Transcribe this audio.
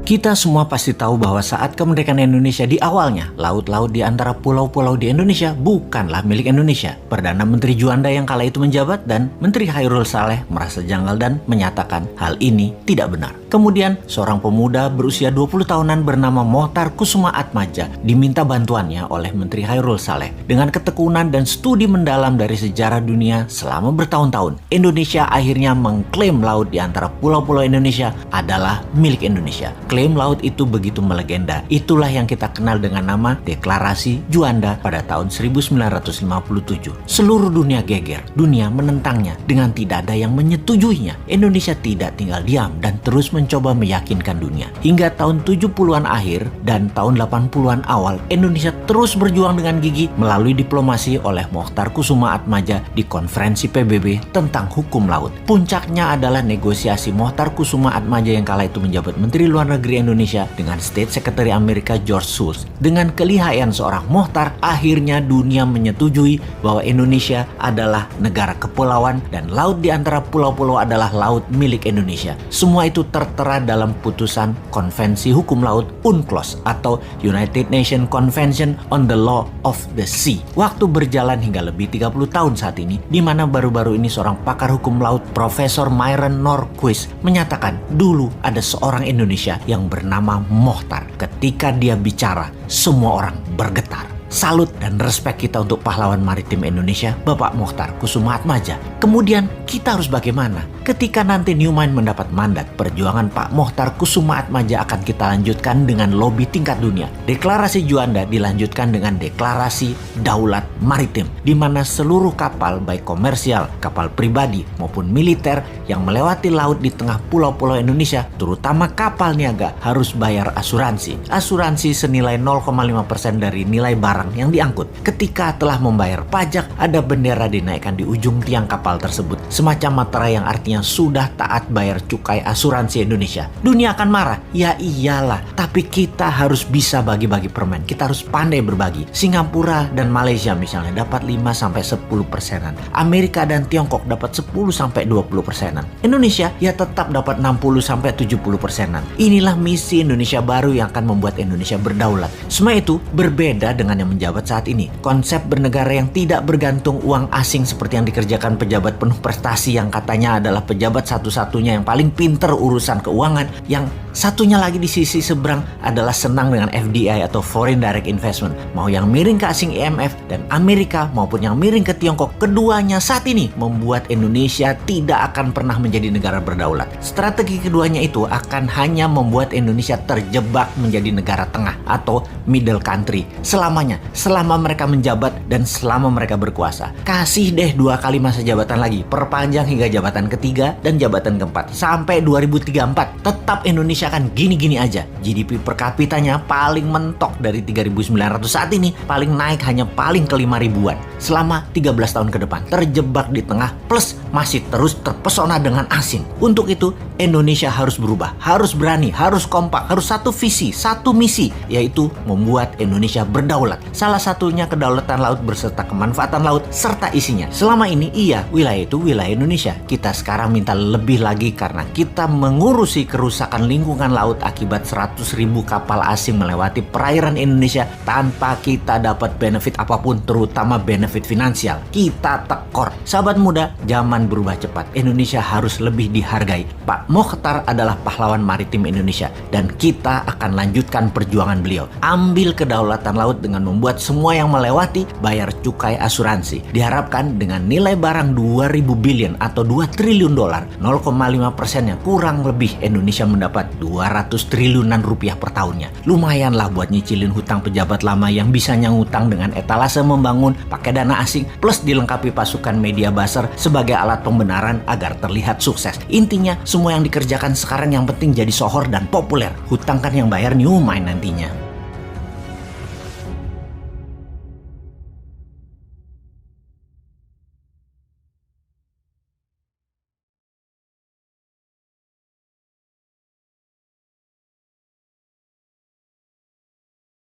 Kita semua pasti tahu bahwa saat kemerdekaan Indonesia di awalnya, laut-laut di antara pulau-pulau di Indonesia bukanlah milik Indonesia. Perdana Menteri Juanda yang kala itu menjabat dan Menteri Chairul Saleh merasa janggal dan menyatakan hal ini tidak benar. Kemudian, seorang pemuda berusia 20 tahunan bernama Mohtar Kusuma Atmadja diminta bantuannya oleh Menteri Chairul Saleh. Dengan ketekunan dan studi mendalam dari sejarah dunia selama bertahun-tahun, Indonesia akhirnya mengklaim laut di antara pulau-pulau Indonesia adalah milik Indonesia. Klaim laut itu begitu melegenda. Itulah yang kita kenal dengan nama Deklarasi Juanda pada tahun 1957. Seluruh dunia geger, dunia menentangnya dengan tidak ada yang menyetujuinya. Indonesia tidak tinggal diam dan terus mencoba meyakinkan dunia. Hingga tahun 70-an akhir dan tahun 80-an awal, Indonesia terus berjuang dengan gigih melalui diplomasi oleh Mohtar Kusuma Atmadja di konferensi PBB tentang hukum laut. Puncaknya adalah negosiasi Mohtar Kusuma Atmadja yang kala itu menjabat Menteri Luar Negeri Indonesia dengan State Secretary Amerika George Shultz. Dengan kelihayan seorang Mohtar, akhirnya dunia menyetujui bahwa Indonesia adalah negara kepulauan dan laut di antara pulau-pulau adalah laut milik Indonesia. Semua itu tertera dalam putusan Konvensi Hukum Laut UNCLOS atau United Nations Convention on the Law of the Sea. Waktu berjalan hingga lebih 30 tahun saat ini, di mana baru-baru ini seorang pakar hukum laut Profesor Myron Norquist menyatakan dulu ada seorang Indonesia yang bernama Mohtar. Ketika dia bicara, semua orang bergetar. Salut dan respek kita untuk pahlawan maritim Indonesia, Bapak Mohtar Kusuma Atmadja. Kemudian kita harus bagaimana? Ketika nanti Newmind mendapat mandat, perjuangan Pak Mohtar Kusuma Atmadja akan kita lanjutkan dengan lobi tingkat dunia. Deklarasi Juanda dilanjutkan dengan deklarasi Daulat Maritim, di mana seluruh kapal baik komersial, kapal pribadi maupun militer yang melewati laut di tengah pulau-pulau Indonesia, terutama kapal niaga, harus bayar asuransi. Asuransi senilai 0,5% dari nilai barang yang diangkut. Ketika telah membayar pajak, ada bendera dinaikkan di ujung tiang kapal tersebut, semacam materai yang artinya sudah taat bayar cukai asuransi Indonesia. Dunia akan marah, ya iyalah, tapi kita harus bisa bagi-bagi permen. Kita harus pandai berbagi. Singapura dan Malaysia misalnya dapat 5-10%. Amerika dan Tiongkok dapat 10-20%. Indonesia ya tetap dapat 60-70%. Inilah misi Indonesia baru yang akan membuat Indonesia berdaulat. Semua itu berbeda dengan yang menjabat saat ini. Konsep bernegara yang tidak bergantung uang asing seperti yang dikerjakan pejabat penuh prestasi yang katanya adalah pejabat satu-satunya yang paling pinter urusan keuangan, yang satunya lagi di sisi seberang adalah senang dengan FDI atau Foreign Direct Investment. Mau yang miring ke asing IMF dan Amerika maupun yang miring ke Tiongkok, keduanya saat ini membuat Indonesia tidak akan pernah menjadi negara berdaulat. Strategi keduanya itu akan hanya membuat Indonesia terjebak menjadi negara tengah atau middle country selamanya, selama mereka menjabat dan selama mereka berkuasa. Kasih deh 2 kali masa jabatan lagi, perpanjang hingga jabatan ketiga dan jabatan keempat sampai 2034. Tetap Indonesia akan gini-gini aja. GDP per kapitanya paling mentok dari 3.900 saat ini, paling naik hanya paling ke 5.000-an selama 13 tahun ke depan. Terjebak di tengah plus masih terus terpesona dengan asing. Untuk itu Indonesia harus berubah, harus berani, harus kompak, harus satu visi, satu misi, yaitu membuat Indonesia berdaulat. Salah satunya kedaulatan laut berserta kemanfaatan laut serta isinya. Selama ini iya, wilayah itu wilayah Indonesia. Kita sekarang minta lebih lagi karena kita mengurusi kerusakan lingkungan laut akibat 100.000 kapal asing melewati perairan Indonesia tanpa kita dapat benefit apapun, terutama benefit finansial. Kita tekor. Sahabat muda, zaman berubah cepat. Indonesia harus lebih dihargai. Pak Mohtar adalah pahlawan maritim Indonesia dan kita akan lanjutkan perjuangan beliau. Ambil kedaulatan laut dengan membuat semua yang melewati bayar cukai asuransi. Diharapkan dengan nilai barang 2.000 billion atau 2 triliun dolar, 0,5%-nya kurang lebih Indonesia mendapat 200 triliunan rupiah per tahunnya. Lumayanlah buat nyicilin hutang pejabat lama yang bisanya ngutang dengan etalase membangun pakai dana asing plus dilengkapi pasukan media buzzer sebagai alat pembenaran agar terlihat sukses. Intinya semua yang dikerjakan sekarang yang penting jadi sohor dan populer. Hutang kan yang bayar Newmind nantinya.